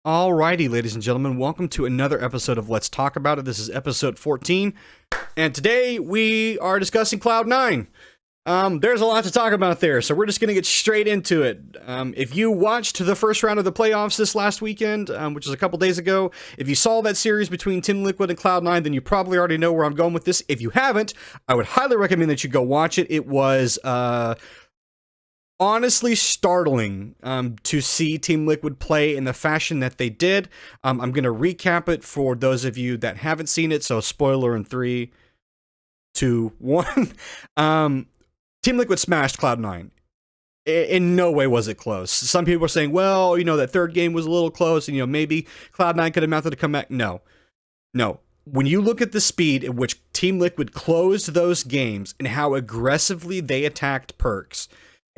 Alrighty, ladies and gentlemen, welcome to another episode of Let's Talk About It. This is episode 14, and today we are discussing Cloud9. There's a lot to talk about there, so we're just going to get straight into it. If you watched the first round of the playoffs this last weekend, which was a couple days ago, if you saw that series between Team Liquid and Cloud9, then you probably already know where I'm going with this. If you haven't, I would highly recommend that you go watch it. It was, honestly startling to see Team Liquid play in the fashion that they did. I'm going to recap it for those of you that haven't seen it, so spoiler in 3, 2, 1. Team Liquid smashed Cloud9. In no way was it close. Some people are saying, well, that third game was a little close, and maybe Cloud9 could have mounted a comeback. No. When you look at the speed at which Team Liquid closed those games and how aggressively they attacked Perks,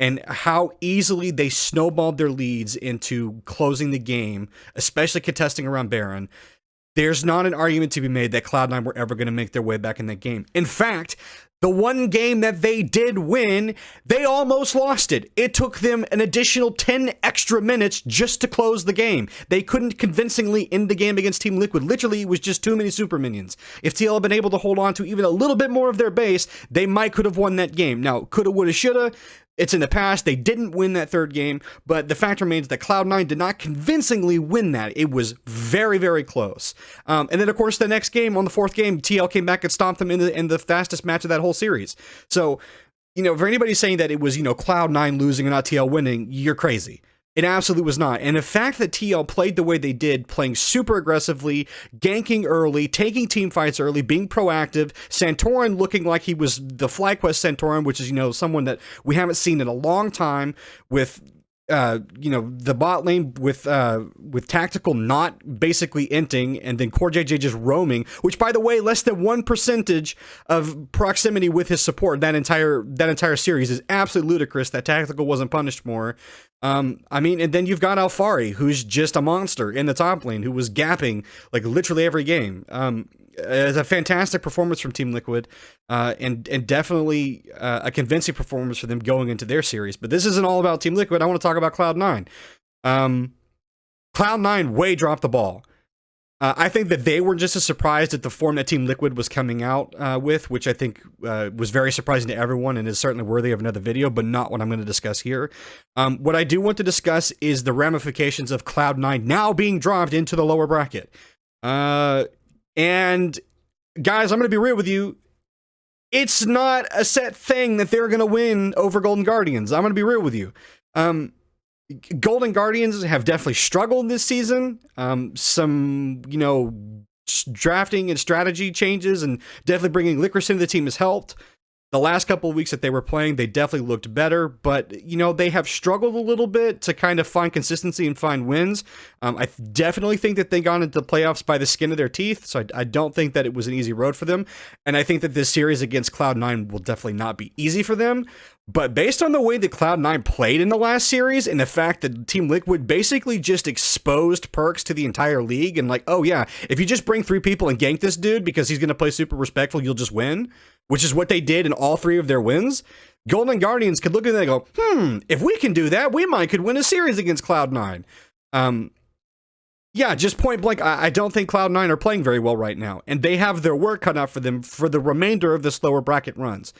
and how easily they snowballed their leads into closing the game, especially contesting around Baron, there's not an argument to be made that Cloud9 were ever going to make their way back in that game. In fact, the one game that they did win, they almost lost it. It took them an additional 10 extra minutes just to close the game. They couldn't convincingly end the game against Team Liquid. Literally, it was just too many super minions. If TL had been able to hold on to even a little bit more of their base, they could have won that game. Now, coulda, woulda, shoulda. It's in the past. They didn't win that third game, but the fact remains that Cloud9 did not convincingly win that. It was very, very close. And then, of course, the next game, on the fourth game, TL came back and stomped them in the fastest match of that whole series. So, for anybody saying that it was, Cloud9 losing and not TL winning, you're crazy. It absolutely was not. And the fact that TL played the way they did, playing super aggressively, ganking early, taking team fights early, being proactive, Santorin looking like he was the FlyQuest Santorin, which is, someone that we haven't seen in a long time, with the bot lane with Tactical not basically inting, and then Core JJ just roaming, which, by the way, less than 1% of proximity with his support that entire series is absolutely ludicrous that Tactical wasn't punished more. And then you've got Alfari, who's just a monster in the top lane, who was gapping like literally every game. It's a fantastic performance from Team Liquid, and definitely a convincing performance for them going into their series. But this isn't all about Team Liquid. I want to talk about Cloud9. Cloud9 way dropped the ball. I think that they were just as surprised at the form that Team Liquid was coming out with, which I think was very surprising to everyone and is certainly worthy of another video, but not what I'm going to discuss here. What I do want to discuss is the ramifications of Cloud9 now being dropped into the lower bracket. And guys, I'm going to be real with you. It's not a set thing that they're going to win over Golden Guardians. I'm going to be real with you. Golden Guardians have definitely struggled this season. Some, drafting and strategy changes and definitely bringing Licorice into the team has helped. The last couple of weeks that they were playing, they definitely looked better, but, they have struggled a little bit to kind of find consistency and find wins. I definitely think that they got into the playoffs by the skin of their teeth, so I don't think that it was an easy road for them, and I think that this series against Cloud9 will definitely not be easy for them, but based on the way that Cloud9 played in the last series, and the fact that Team Liquid basically just exposed Perks to the entire league, and oh yeah, if you just bring 3 people and gank this dude because he's going to play super respectful, you'll just win, which is what they did in all 3 of their wins, Golden Guardians could look at that and go, if we can do that, we could win a series against Cloud9. Yeah, just point blank, I don't think Cloud9 are playing very well right now, and they have their work cut out for them for the remainder of this lower bracket runs.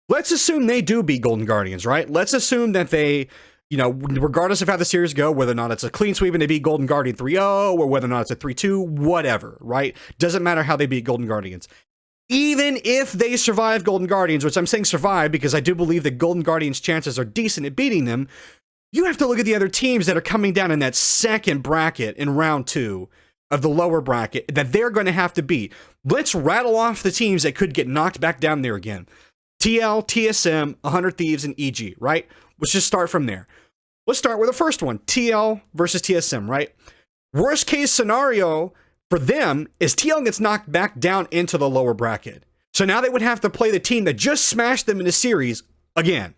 Let's assume they do beat Golden Guardians, right? Let's assume that they, regardless of how the series go, whether or not it's a clean sweep and they beat Golden Guardian 3-0, or whether or not it's a 3-2, whatever, right? Doesn't matter how they beat Golden Guardians. Even if they survive Golden Guardians, which I'm saying survive because I do believe that Golden Guardians' chances are decent at beating them, you have to look at the other teams that are coming down in that second bracket in round 2 of the lower bracket that they're going to have to beat. Let's rattle off the teams that could get knocked back down there again. TL, TSM, 100 Thieves, and EG, right? Let's just start from there. Let's start with the first one, TL versus TSM, right? Worst case scenario for them is TL gets knocked back down into the lower bracket. So now they would have to play the team that just smashed them in a series again.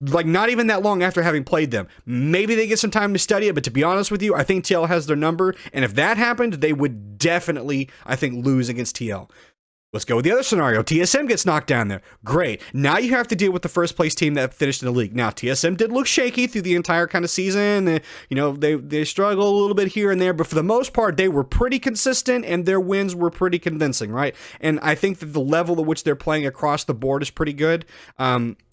Not even that long after having played them. Maybe they get some time to study it, but to be honest with you, I think TL has their number, and if that happened, they would definitely, I think, lose against TL. Let's go with the other scenario. TSM gets knocked down there. Great. Now you have to deal with the first place team that finished in the league. Now, TSM did look shaky through the entire kind of season. They struggled a little bit here and there, but for the most part, they were pretty consistent and their wins were pretty convincing, right? And I think that the level at which they're playing across the board is pretty good.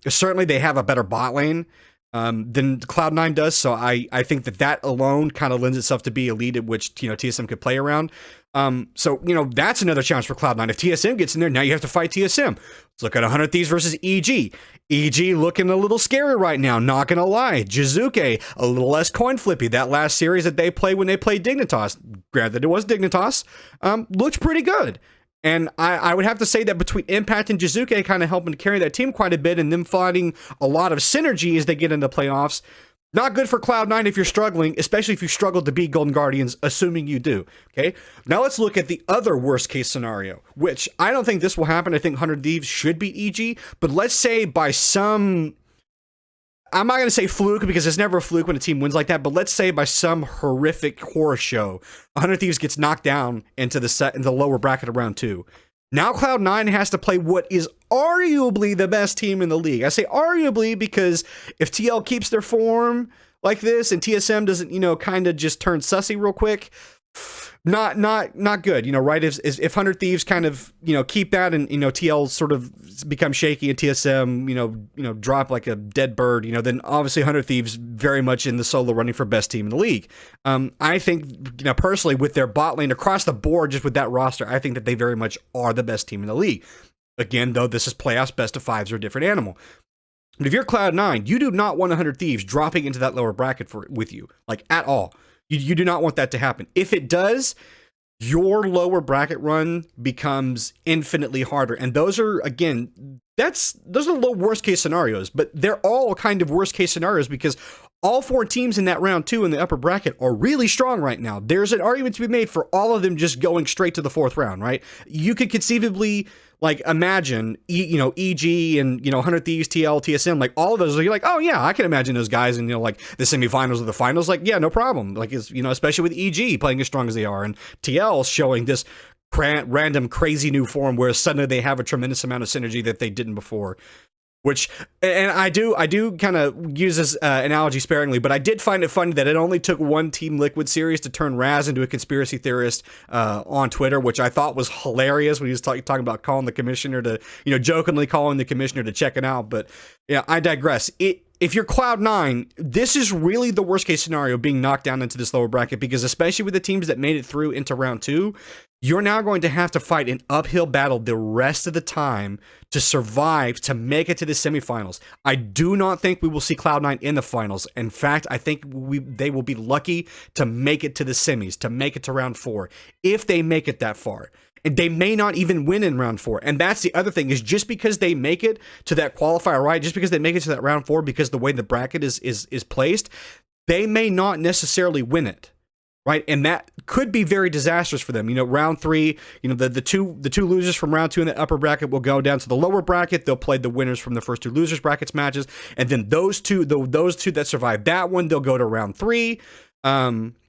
Certainly, they have a better bot lane than Cloud9 does, so I think that alone kind of lends itself to be a lead at which TSM could play around. So that's another challenge for Cloud9. If TSM gets in there, now you have to fight TSM. Let's look at 100 Thieves versus EG. EG looking a little scary right now, not gonna lie. Jizuke, a little less coin flippy. That last series that they played when they played Dignitas, granted it was Dignitas, looked pretty good. And I would have to say that between Impact and Jizuke kind of helping to carry that team quite a bit and them finding a lot of synergy as they get into playoffs. Not good for Cloud9 if you're struggling, especially if you struggle to beat Golden Guardians, assuming you do. Okay, now let's look at the other worst case scenario, which I don't think this will happen. I think 100 Thieves should beat EG, but let's say by some... I'm not going to say fluke because it's never a fluke when a team wins like that, but let's say by some horrific horror show, 100 Thieves gets knocked down into the lower bracket of round 2. Now Cloud9 has to play what is arguably the best team in the league. I say arguably because if TL keeps their form like this and TSM doesn't, kind of just turn sussy real quick, not good, right? If 100 Thieves kind of, keep that and, TL sort of become shaky and TSM, drop like a dead bird, then obviously 100 Thieves very much in the solo running for best team in the league. I think, personally with their bot lane across the board, just with that roster, I think that they very much are the best team in the league. Again, though, this is playoffs, best of fives are a different animal. But if you're Cloud9, you do not want 100 Thieves dropping into that lower bracket with you, like at all. You do not want that to happen. If it does, your lower bracket run becomes infinitely harder. And those are, again, those are the worst case scenarios, but they're all kind of worst case scenarios because all 4 teams in that round 2 in the upper bracket are really strong right now. There's an argument to be made for all of them just going straight to the 4th round, right? You could conceivably imagine, EG and, 100 Thieves, TL, TSM, all of those, you're like, oh yeah, I can imagine those guys in, the semifinals or the finals, yeah, no problem. Especially with EG playing as strong as they are and TL showing this random crazy new form where suddenly they have a tremendous amount of synergy that they didn't before. Which, and I do kind of use this analogy sparingly, but I did find it funny that it only took one Team Liquid series to turn Raz into a conspiracy theorist on Twitter, which I thought was hilarious when he was talking about calling the commissioner to, jokingly calling the commissioner to check it out. But yeah, I digress. If you're Cloud9, this is really the worst case scenario, being knocked down into this lower bracket, because especially with the teams that made it through into round 2, you're now going to have to fight an uphill battle the rest of the time to survive, to make it to the semifinals. I do not think we will see Cloud9 in the finals. In fact, I think they will be lucky to make it to the semis, to make it to round 4, if they make it that far. And they may not even win in round 4. And that's the other thing, is just because they make it to that qualifier, right? Just because they make it to that round 4, because the way the bracket is placed, they may not necessarily win it, right? And that could be very disastrous for them. Round 3, the two losers from round 2 in the upper bracket will go down to the lower bracket. They'll play the winners from the first 2 losers brackets matches. And then those two that survive that one, they'll go to round 3.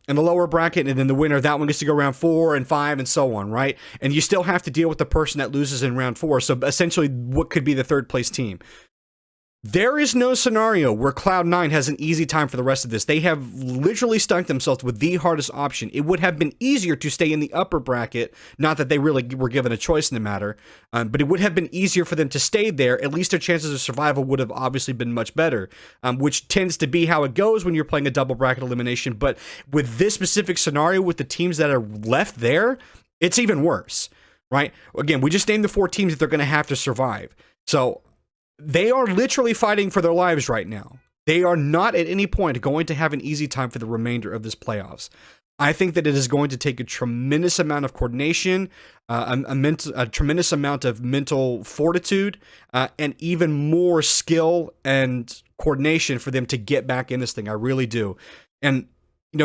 In the lower bracket, and then the winner, that one gets to go round 4 and 5 and so on, right? And you still have to deal with the person that loses in round 4, so essentially what could be the 3rd place team. There is no scenario where Cloud9 has an easy time for the rest of this. They have literally stuck themselves with the hardest option. It would have been easier to stay in the upper bracket, not that they really were given a choice in the matter, but it would have been easier for them to stay there. At least their chances of survival would have obviously been much better, which tends to be how it goes when you're playing a double bracket elimination. But with this specific scenario, with the teams that are left there, it's even worse, right? Again, we just named the 4 teams that they're going to have to survive. So they are literally fighting for their lives right now. They are not at any point going to have an easy time for the remainder of this playoffs. I think that it is going to take a tremendous amount of coordination, a tremendous amount of mental fortitude, and even more skill and coordination for them to get back in this thing. I really do. And,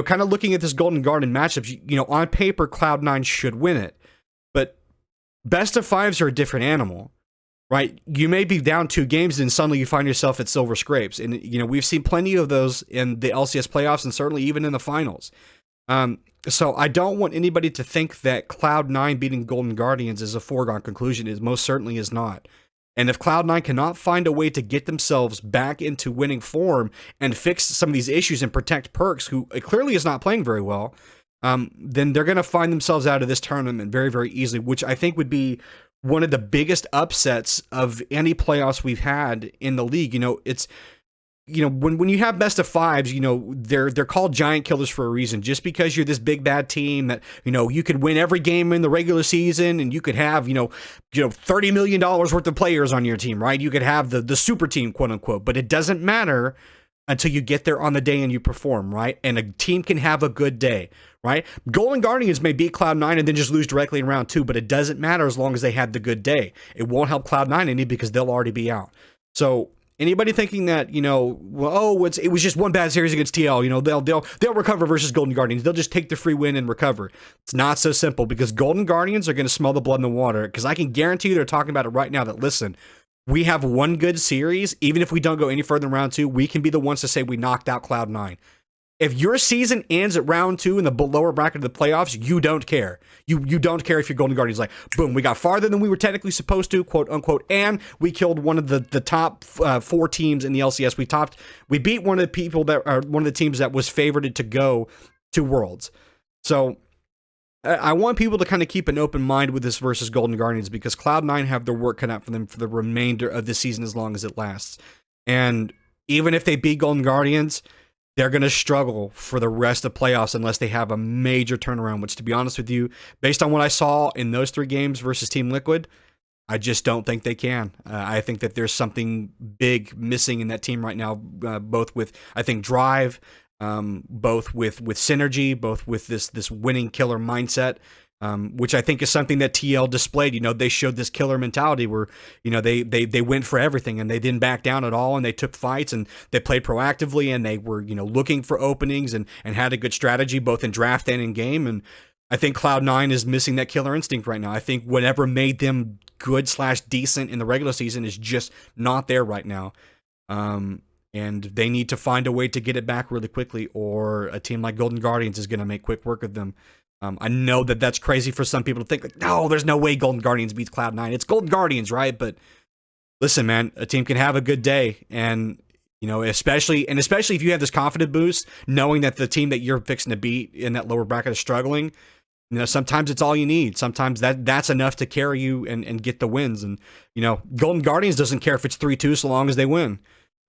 kind of looking at this Golden Garden matchup, on paper, Cloud9 should win it. But best of 5s are a different animal. Right, you may be down 2 games and suddenly you find yourself at silver scrapes, and we've seen plenty of those in the LCS playoffs and certainly even in the finals. So I don't want anybody to think that Cloud9 beating Golden Guardians is a foregone conclusion. It most certainly is not. And if Cloud9 cannot find a way to get themselves back into winning form and fix some of these issues and protect Perks, who clearly is not playing very well, then they're going to find themselves out of this tournament very, very easily, which I think would be one of the biggest upsets of any playoffs we've had in the league. It's when you have best of fives, they're called giant killers for a reason. Just because you're this big bad team that you could win every game in the regular season, and you could have $30 million worth of players on your team, right? You could have the super team, quote unquote, but it doesn't matter until you get there on the day and you perform, right? And a team can have a good day, right? Golden Guardians may beat Cloud9 and then just lose directly in round 2, but it doesn't matter as long as they had the good day. It won't help Cloud9 any because they'll already be out. So anybody thinking that, it was just one bad series against TL, they'll recover versus Golden Guardians. They'll just take the free win and recover. It's not so simple, because Golden Guardians are going to smell the blood in the water, because I can guarantee you they're talking about it right now that, listen, we have one good series. Even if we don't go any further in round 2, we can be the ones to say we knocked out Cloud9. If your season ends at round 2 in the lower bracket of the playoffs, you don't care. You don't care if your Golden Guardians like, boom, we got farther than we were technically supposed to, quote unquote, and we killed one of the top 4 teams in the LCS. We beat one of the people that are one of the teams that was favored to go to Worlds. So I want people to kind of keep an open mind with this versus Golden Guardians, because Cloud9 have their work cut out for them for the remainder of the season as long as it lasts. And even if they beat Golden Guardians, they're going to struggle for the rest of playoffs unless they have a major turnaround, which, to be honest with you, based on what I saw in those 3 games versus Team Liquid, I just don't think they can. I think that there's something big missing in that team right now, both with, I think, drive, both with synergy, both with this winning killer mindset, which I think is something that TL displayed. They showed this killer mentality where, they went for everything and they didn't back down at all, and they took fights and they played proactively, and they were, looking for openings and had a good strategy both in draft and in game. And I think Cloud9 is missing that killer instinct right now. I think whatever made them good/decent in the regular season is just not there right now. And they need to find a way to get it back really quickly, or a team like Golden Guardians is going to make quick work of them. I know that that's crazy for some people to think, like, no, there's no way Golden Guardians beats Cloud9. It's Golden Guardians, right? But listen, man, a team can have a good day, and especially if you have this confident boost, knowing that the team that you're fixing to beat in that lower bracket is struggling. Sometimes it's all you need. Sometimes that's enough to carry you and get the wins. And Golden Guardians doesn't care if it's 3-2 so long as they win.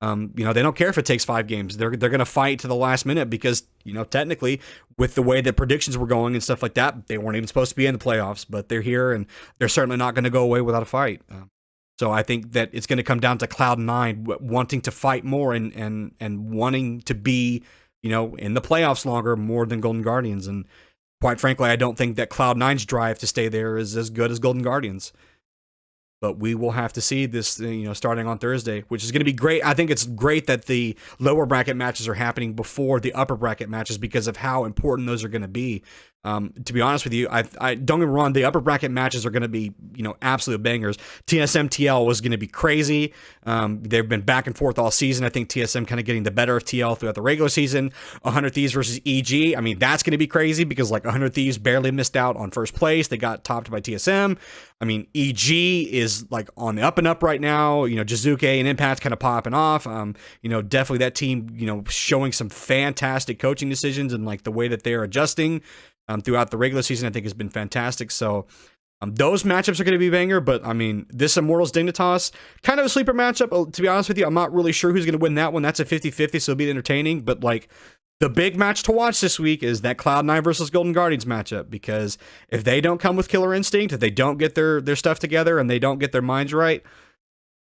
They don't care if it takes 5 games. They're going to fight to the last minute, because technically, with the way that predictions were going and stuff like that, they weren't even supposed to be in the playoffs, but they're here, and they're certainly not going to go away without a fight. So I think that it's going to come down to Cloud9 wanting to fight more and wanting to be in the playoffs longer, more than Golden Guardians. And quite frankly, I don't think that Cloud9's drive to stay there is as good as Golden Guardians. But we will have to see this, starting on Thursday, which is going to be great. I think it's great that the lower bracket matches are happening before the upper bracket matches, because of how important those are going to be. To be honest with you, I don't get me wrong, the upper bracket matches are going to be, absolute bangers. TSM TL was going to be crazy. They've been back and forth all season. I think TSM kind of getting the better of TL throughout the regular season. 100 Thieves versus EG. I mean, that's going to be crazy, because 100 Thieves barely missed out on first place. They got topped by TSM. I mean, EG is on the up and up right now. Jizuke and Impact kind of popping off. Definitely that team, showing some fantastic coaching decisions, and the way that they're adjusting throughout the regular season, I think has been fantastic. So those matchups are going to be banger. But I mean, this Immortals Dignitas, kind of a sleeper matchup. To be honest with you, I'm not really sure who's going to win that one. That's a 50-50, so it'll be entertaining. But the big match to watch this week is that Cloud9 versus Golden Guardians matchup, because if they don't come with killer instinct, if they don't get their stuff together and they don't get their minds right,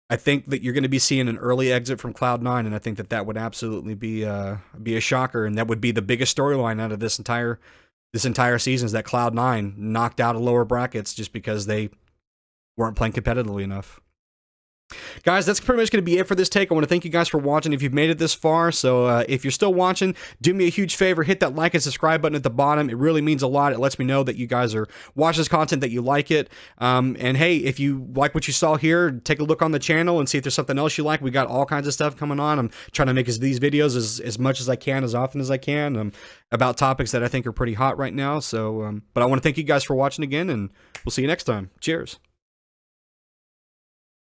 I think that you're going to be seeing an early exit from Cloud9, and I think that would absolutely be a shocker, and that would be the biggest storyline out of this entire season, is that Cloud9 knocked out of lower brackets just because they weren't playing competitively enough. Guys, that's pretty much going to be it for this take. I want to thank you guys for watching if you've made it this far. So if you're still watching, do me a huge favor. Hit that like and subscribe button at the bottom. It really means a lot. It lets me know that you guys are watching this content, that you like it. And hey, if you like what you saw here, take a look on the channel and see if there's something else you like. We got all kinds of stuff coming on. I'm trying to make these videos as much as I can, as often as I can, about topics that I think are pretty hot right now. So, but I want to thank you guys for watching again, and we'll see you next time. Cheers.